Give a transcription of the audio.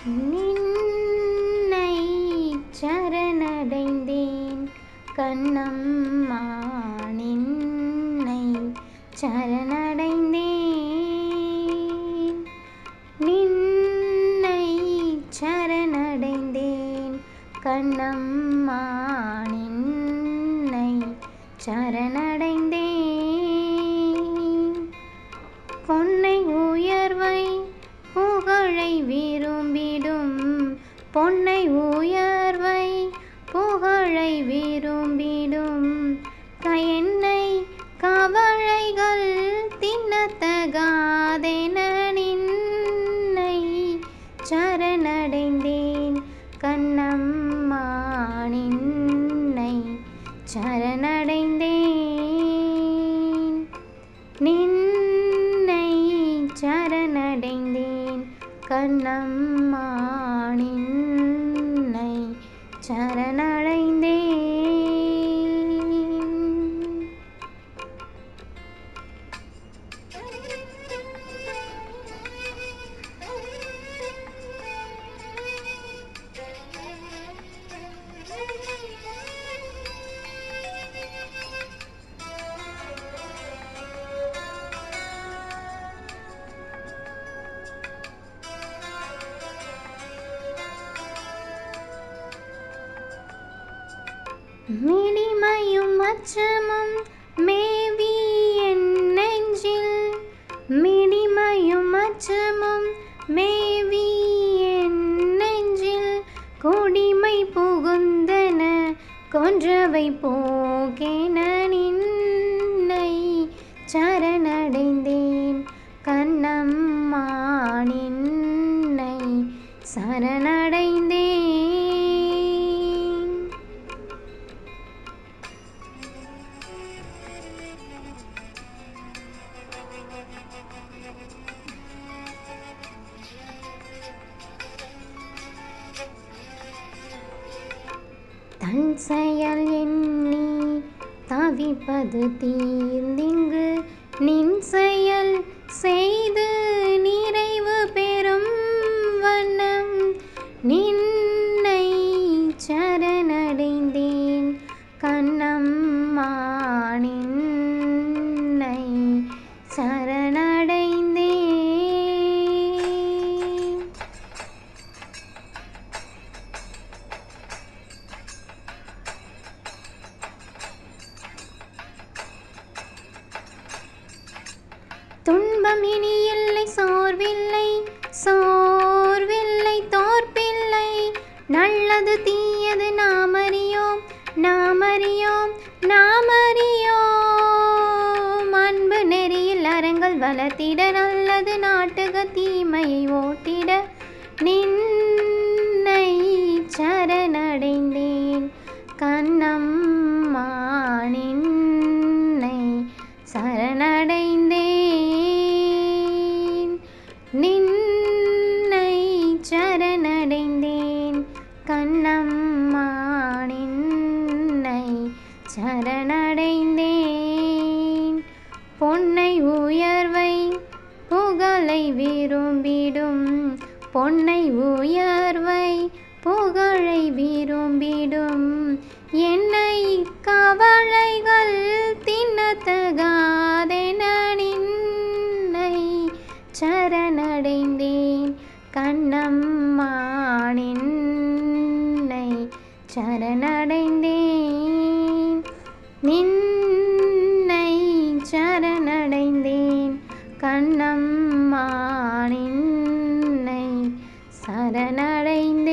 நின்னை சரணடைந்தேன் கண்ணம்மா, நின்னை சரணடைந்தேன். நின்னை சரணடைந்தேன் கண்ணம்மா, நின்னை சரணடைந்தேன். பொன்னை உயர்வை புகழை விரும்பிடும், பொன்னை உயர்வை புகழை விரும்பிடும் என்னை கவலைகள் தின்னத்தகாதென நின்னை சரணடைந்தேன் கண்ணம்மா, நின்னை சரணடைந்தேன். நின்னை சரணடைந்தேன் கண்ணம்மா, நின்னை சரணடைந்தேன். மிடிமையும் அச்சமும் மேவி என் நெஞ்சில், மிடிமையும் அச்சமும் மேவி என் நெஞ்சில் கொடிமை புகுந்தன கொன்றவை போகென நின்னை சரணடைந்தேன் கண்ணம்மா, நின்னை சரணடைந்தேன். தன் செயல் எண்ணி தவிப்பது தீர்ந்திங்கு நின் செயல் செய்து நிறைவு பெறும் வண்ணம் நின்னை சரணடைந்தேன் கண்ணம்மா, நின்னை சரணடைந்தேன். துன்பம் இனி இல்லை, சோர்வில்லை, சோர்வில்லை, தோற்பில்லை, நல்லது தீயது நாம் அறியோம், நாம் அறியோம், நாம் அறியோம். அன்பு நெறியில் அறங்கள் வளர்த்திட, நல்லது நாட்டுக தீமையை ஓட்டிட நின்னை சரணடைந்தேன் கண்ணம்மா, நின்னை சரணடைந்தேன். நின்னை சரணடைந்தேன் கண்ணம்மா, நின்னை சரணடைந்தேன். பொன்னை உயர்வை புகழை விரும்பிடும், பொன்னை உயர்வை புகழை விரும்பிடும் என்னை கவலைகள் தின்னத்தகாதென நின்னை சரணடைந்தேன் கண்ணம்மா, நின்னை சரணடைந்தேன். நின்னை சரணடைந்தேன் கண்ணம்மா, நின்னை சரணடைந்தேன்.